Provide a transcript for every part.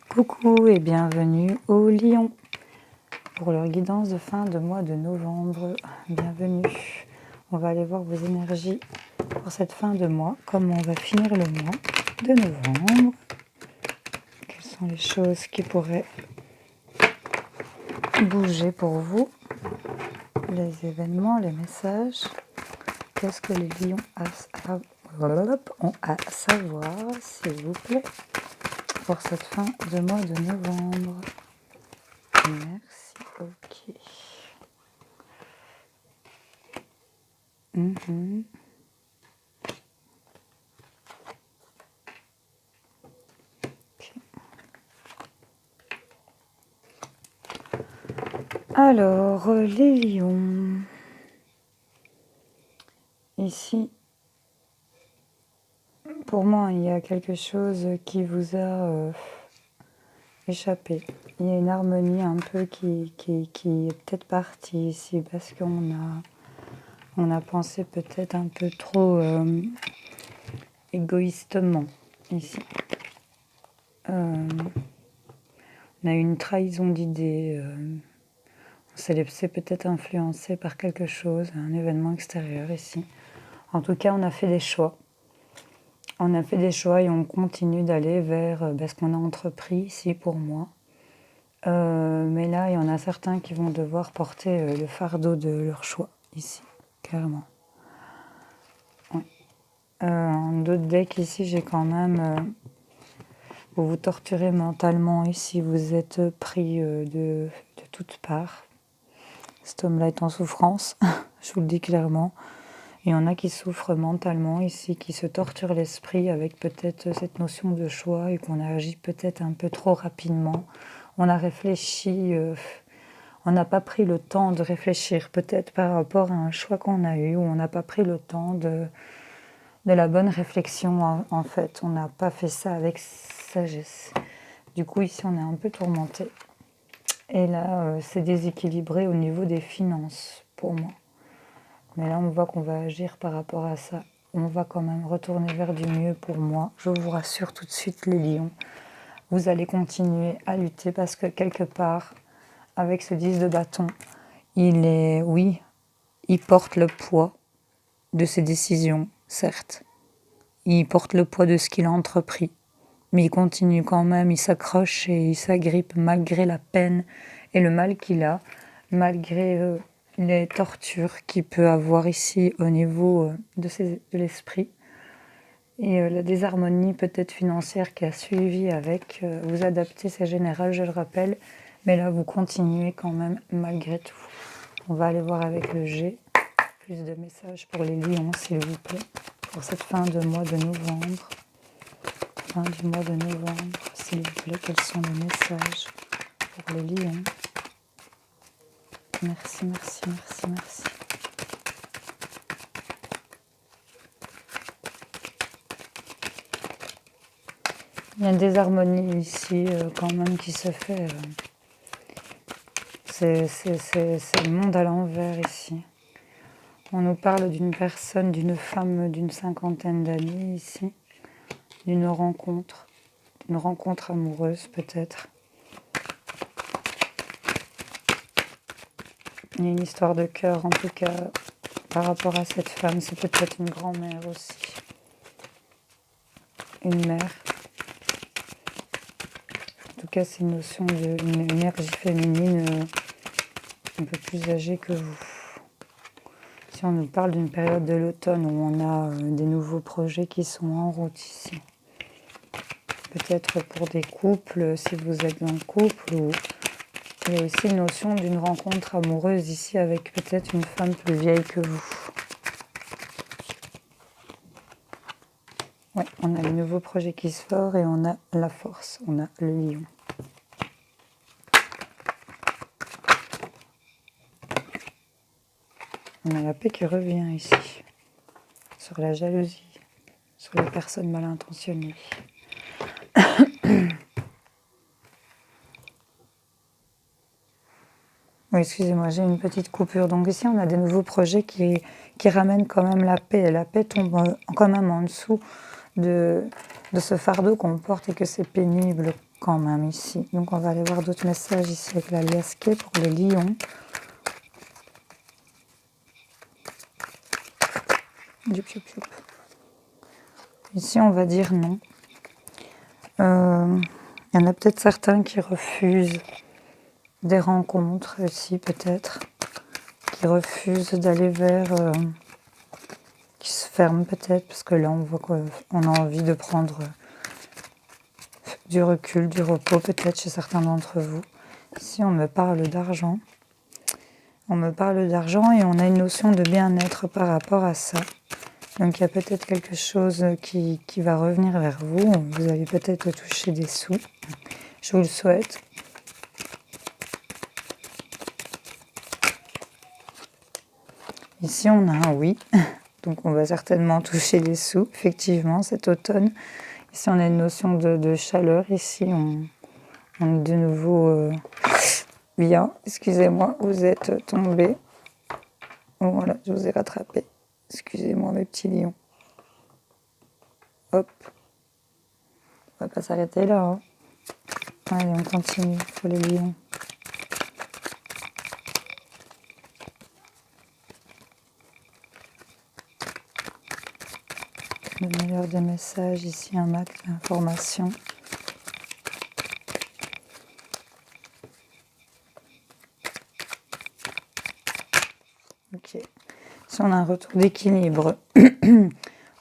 Coucou et bienvenue aux lions pour leur guidance de fin de mois de novembre. Bienvenue. On va aller voir vos énergies pour cette fin de mois, comment on va finir le mois de novembre. Quelles sont les choses qui pourraient bouger pour vous, les événements, les messages. Qu'est-ce que les lions ont à savoir, s'il vous plaît, pour cette fin de mois de novembre. Merci, ok. Alors, les lions. Ici, pour moi, il y a quelque chose qui vous a échappé. Il y a une harmonie un peu qui est peut-être partie ici parce on a pensé peut-être un peu trop égoïstement ici. On a eu une trahison d'idées. On s'est laissé peut-être influencer par quelque chose, un événement extérieur ici. En tout cas, on a fait des choix. On a fait des choix et on continue d'aller vers ce qu'on a entrepris ici pour moi. Mais là, il y en a certains qui vont devoir porter le fardeau de leur choix ici, clairement. Ouais. En d'autres decks ici, j'ai quand même... vous vous torturez mentalement ici, vous êtes pris de toutes parts. Cet homme-là est en souffrance, je vous le dis clairement. Il y en a qui souffrent mentalement ici, qui se torturent l'esprit avec peut-être cette notion de choix et qu'on a agi peut-être un peu trop rapidement. On a réfléchi, on n'a pas pris le temps de réfléchir peut-être par rapport à un choix qu'on a eu, ou on n'a pas pris le temps de la bonne réflexion en fait. On n'a pas fait ça avec sagesse. Du coup ici on est un peu tourmenté. Et là c'est déséquilibré au niveau des finances pour moi. Mais là, on voit qu'on va agir par rapport à ça. On va quand même retourner vers du mieux pour moi. Je vous rassure tout de suite, les lions. Vous allez continuer à lutter parce que quelque part, avec ce 10 de bâton, il porte le poids de ses décisions, certes. Il porte le poids de ce qu'il a entrepris. Mais il continue quand même, il s'accroche et il s'agrippe malgré la peine et le mal qu'il a, malgré... les tortures qu'il peut avoir ici au niveau de l'esprit et la désharmonie peut-être financière qui a suivi avec. Vous adaptez, c'est général, je le rappelle, mais là vous continuez quand même malgré tout. On va aller voir avec le G, plus de messages pour les lions s'il vous plaît, pour cette fin de mois de novembre. Fin du mois de novembre, s'il vous plaît, quels sont les messages pour les lions? Merci, merci, merci, merci. Il y a une désharmonie ici quand même qui se fait. C'est le monde à l'envers ici. On nous parle d'une personne, d'une femme d'une cinquantaine d'années ici. D'une rencontre amoureuse peut-être. Il y a une histoire de cœur en tout cas par rapport à cette femme. C'est peut-être une grand-mère aussi. Une mère. En tout cas, c'est une notion d'une énergie féminine un peu plus âgée que vous. Si on nous parle d'une période de l'automne où on a des nouveaux projets qui sont en route ici. Peut-être pour des couples, si vous êtes dans le couple, ou il y a aussi une notion d'une rencontre amoureuse ici avec peut-être une femme plus vieille que vous. Ouais, on a le nouveau projet qui se fait et on a la force, on a le lion. On a la paix qui revient ici, sur la jalousie, sur les personnes mal intentionnées. Oui, excusez-moi, j'ai une petite coupure. Donc ici, on a des nouveaux projets qui ramènent quand même la paix. La paix tombe quand même en dessous de ce fardeau qu'on porte et que c'est pénible quand même ici. Donc on va aller voir d'autres messages ici avec la liasquée pour le lion. Ici on va dire non. Il y en a peut-être certains qui refusent des rencontres aussi peut-être, qui refusent d'aller vers, qui se ferment peut-être, parce que là on voit qu'on a envie de prendre du recul, du repos peut-être chez certains d'entre vous. Ici on me parle d'argent. On me parle d'argent et on a une notion de bien-être par rapport à ça. Donc il y a peut-être quelque chose qui va revenir vers vous. Vous allez peut-être toucher des sous. Je vous le souhaite. Ici on a un oui. Donc on va certainement toucher des sous, effectivement, cet automne. Ici on a une notion de chaleur. Ici on est de nouveau bien. Excusez-moi, vous êtes tombé. Oh, voilà, je vous ai rattrapé. Excusez-moi mes petits lions. Hop. On va pas s'arrêter là. Hein. Allez, on continue pour les lions. Le meilleur des messages, ici un max d'informations. Ok. Si on a un retour d'équilibre,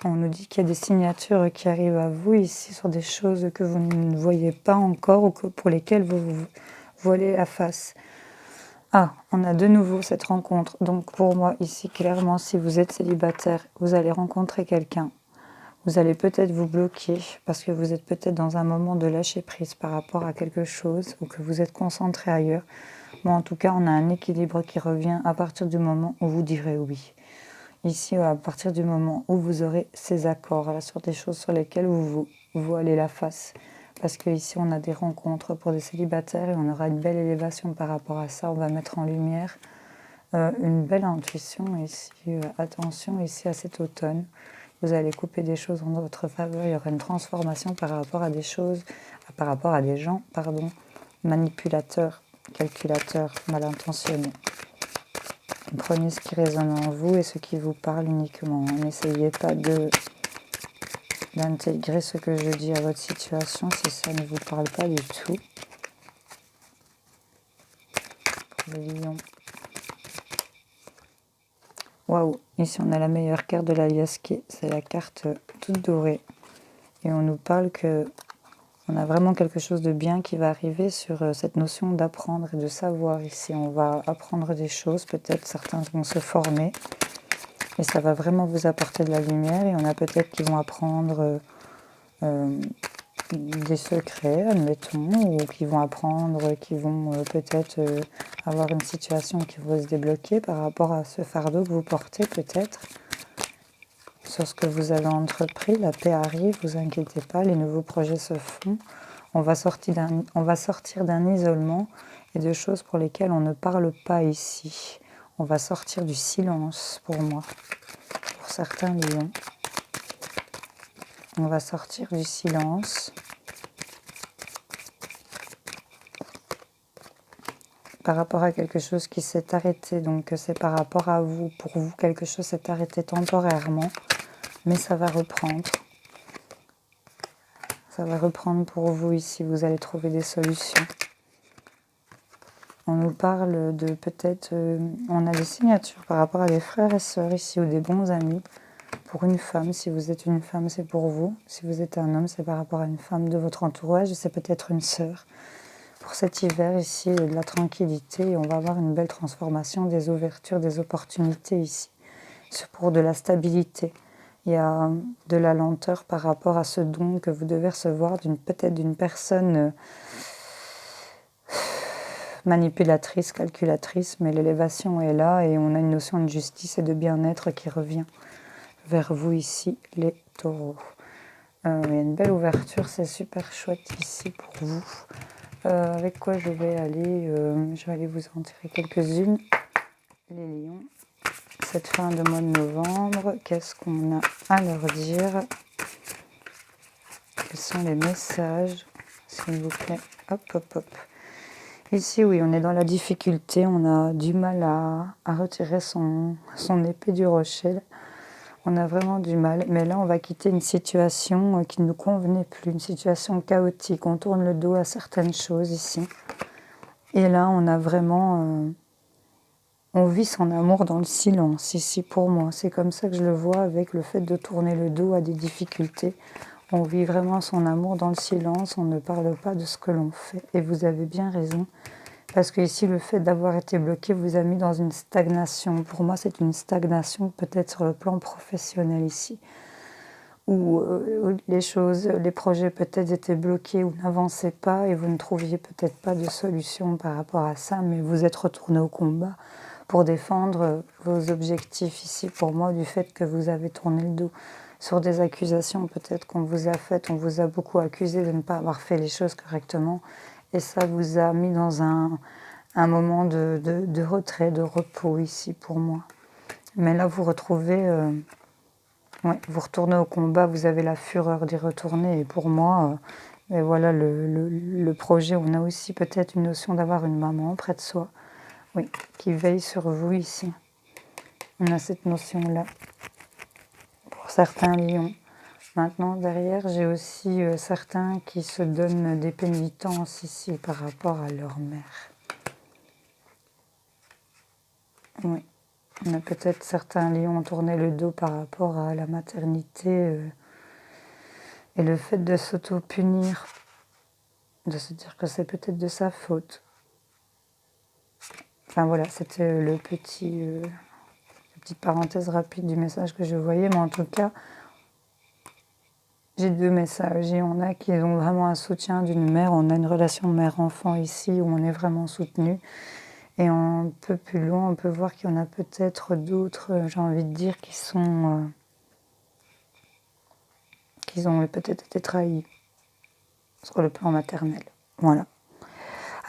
on nous dit qu'il y a des signatures qui arrivent à vous ici sur des choses que vous ne voyez pas encore ou pour lesquelles vous voilez la face. Ah, on a de nouveau cette rencontre. Donc pour moi ici, clairement, si vous êtes célibataire, vous allez rencontrer quelqu'un. Vous allez peut-être vous bloquer parce que vous êtes peut-être dans un moment de lâcher prise par rapport à quelque chose ou que vous êtes concentré ailleurs. Mais en tout cas, on a un équilibre qui revient à partir du moment où vous direz oui. Ici, à partir du moment où vous aurez ces accords là, sur des choses sur lesquelles vous voilez la face. Parce qu'ici, on a des rencontres pour des célibataires et on aura une belle élévation par rapport à ça. On va mettre en lumière une belle intuition ici. Attention ici à cet automne. Vous allez couper des choses en votre faveur. Il y aura une transformation par rapport à des choses, par rapport à des gens, manipulateurs, calculateurs, mal intentionnés. Prenez ce qui résonne en vous et ce qui vous parle uniquement. N'essayez pas d'intégrer ce que je dis à votre situation si ça ne vous parle pas du tout. Pour le lion. Waouh, ici on a la meilleure carte de la liasquée, c'est la carte toute dorée. Et on nous parle que on a vraiment quelque chose de bien qui va arriver sur cette notion d'apprendre et de savoir. Ici, on va apprendre des choses, peut-être certains vont se former. Et ça va vraiment vous apporter de la lumière. Et on a peut-être qui vont apprendre des secrets, admettons, ou qui vont apprendre, qui vont peut-être avoir une situation qui va se débloquer par rapport à ce fardeau que vous portez peut-être. Sur ce que vous avez entrepris, la paix arrive, vous inquiétez pas, les nouveaux projets se font. On va sortir d'un isolement et de choses pour lesquelles on ne parle pas ici. On va sortir du silence pour moi, pour certains lions. On va sortir du silence. Par rapport à quelque chose qui s'est arrêté, donc c'est par rapport à vous, pour vous, quelque chose s'est arrêté temporairement, mais ça va reprendre. Ça va reprendre pour vous ici, vous allez trouver des solutions. On nous parle de peut-être, on a des signatures par rapport à des frères et sœurs ici ou des bons amis. Pour une femme, si vous êtes une femme, c'est pour vous. Si vous êtes un homme, c'est par rapport à une femme de votre entourage, c'est peut-être une sœur. Pour cet hiver ici, de la tranquillité, et on va avoir une belle transformation, des ouvertures, des opportunités ici. C'est pour de la stabilité. Il y a de la lenteur par rapport à ce don que vous devez recevoir peut-être d'une personne manipulatrice, calculatrice, mais l'élévation est là et on a une notion de justice et de bien-être qui revient vers vous ici, les taureaux. Il y a une belle ouverture, c'est super chouette ici pour vous. Avec quoi je vais aller vous en tirer quelques-unes. Les lions. Cette fin de mois de novembre, qu'est-ce qu'on a à leur dire? Quels sont les messages, s'il vous plaît? Hop, hop, hop. Ici, oui, on est dans la difficulté, on a du mal à retirer son épée du rocher. On a vraiment du mal, mais là, on va quitter une situation qui ne nous convenait plus, une situation chaotique. On tourne le dos à certaines choses ici. Et là, on a vraiment... on vit son amour dans le silence, ici, pour moi. C'est comme ça que je le vois, avec le fait de tourner le dos à des difficultés. On vit vraiment son amour dans le silence, on ne parle pas de ce que l'on fait. Et vous avez bien raison, parce que ici, le fait d'avoir été bloqué vous a mis dans une stagnation. Pour moi, c'est une stagnation peut-être sur le plan professionnel ici, où les choses, les projets peut-être étaient bloqués ou n'avançaient pas et vous ne trouviez peut-être pas de solution par rapport à ça, mais vous êtes retourné au combat pour défendre vos objectifs ici. Pour moi, du fait que vous avez tourné le dos sur des accusations peut-être qu'on vous a faites, on vous a beaucoup accusé de ne pas avoir fait les choses correctement, et ça vous a mis dans un moment de retrait, de repos ici pour moi. Mais là, vous retrouvez, ouais, vous retournez au combat, vous avez la fureur d'y retourner, et pour moi, et voilà le projet, on a aussi peut-être une notion d'avoir une maman près de soi, oui, qui veille sur vous ici. On a cette notion-là. Pour certains lions. Maintenant, derrière, j'ai aussi certains qui se donnent des pénitences ici par rapport à leur mère. Oui, on a peut-être certains lions tourné le dos par rapport à la maternité et le fait de s'auto-punir, de se dire que c'est peut-être de sa faute. Enfin voilà, c'était la petite parenthèse rapide du message que je voyais, mais en tout cas, j'ai deux messages. Et on a qui ont vraiment un soutien d'une mère. On a une relation mère-enfant ici où on est vraiment soutenu. Et un peu plus loin, on peut voir qu'il y en a peut-être d'autres, j'ai envie de dire, qui ont peut-être été trahis sur le plan maternel. Voilà.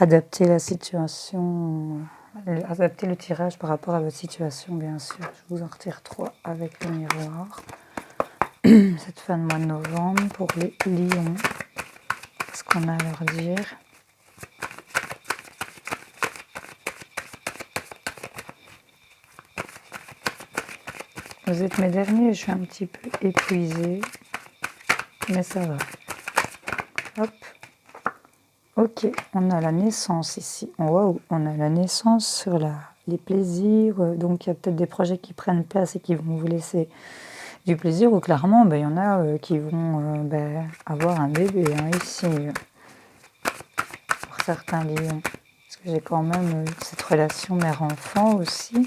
Adapter la situation, adapter le tirage par rapport à votre situation, bien sûr. Je vous en retire 3 avec le miroir. Cette fin de mois de novembre pour les lions. Qu'est-ce qu'on a à leur dire? Vous êtes mes derniers, je suis un petit peu épuisée, mais ça va. Hop. Ok, on a la naissance ici. Waouh, on a la naissance sur les plaisirs. Donc il y a peut-être des projets qui prennent place et qui vont vous laisser du plaisir. Ou clairement, il y en a qui vont avoir un bébé ici. Pour certains lions. Parce que j'ai quand même cette relation mère-enfant aussi.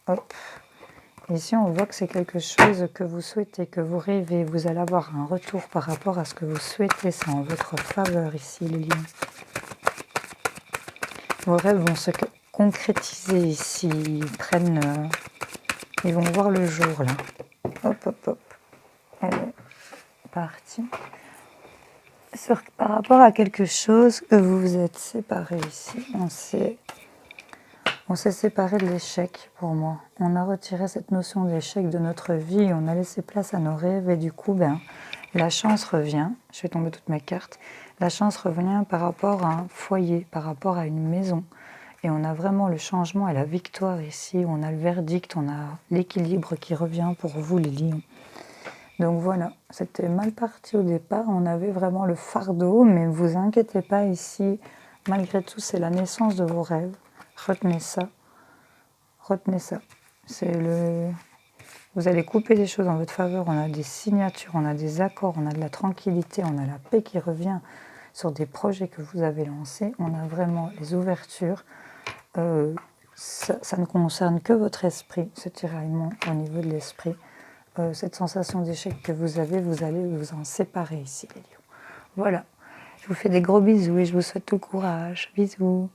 Hop. Ici, on voit que c'est quelque chose que vous souhaitez, que vous rêvez. Vous allez avoir un retour par rapport à ce que vous souhaitez. C'est en votre faveur ici, les lions. Vos rêves vont se concrétiser ici. Ils vont voir le jour, là. Hop, hop, hop. Elle est partie. Par rapport à quelque chose que vous vous êtes séparés ici, on s'est séparés de l'échec pour moi. On a retiré cette notion d'échec de notre vie, on a laissé place à nos rêves et du coup, la chance revient. Je vais tomber toutes mes cartes. La chance revient par rapport à un foyer, par rapport à une maison. Et on a vraiment le changement et la victoire ici. On a le verdict, on a l'équilibre qui revient pour vous les lions. Donc voilà, c'était mal parti au départ. On avait vraiment le fardeau, mais ne vous inquiétez pas ici. Malgré tout, c'est la naissance de vos rêves. Retenez ça. Retenez ça. Vous allez couper des choses en votre faveur. On a des signatures, on a des accords, on a de la tranquillité, on a la paix qui revient sur des projets que vous avez lancés. On a vraiment les ouvertures. Ça ne concerne que votre esprit, ce tiraillement au niveau de l'esprit. Cette sensation d'échec que vous allez vous en séparer ici, les lions. Voilà. Je vous fais des gros bisous et je vous souhaite tout courage. Bisous.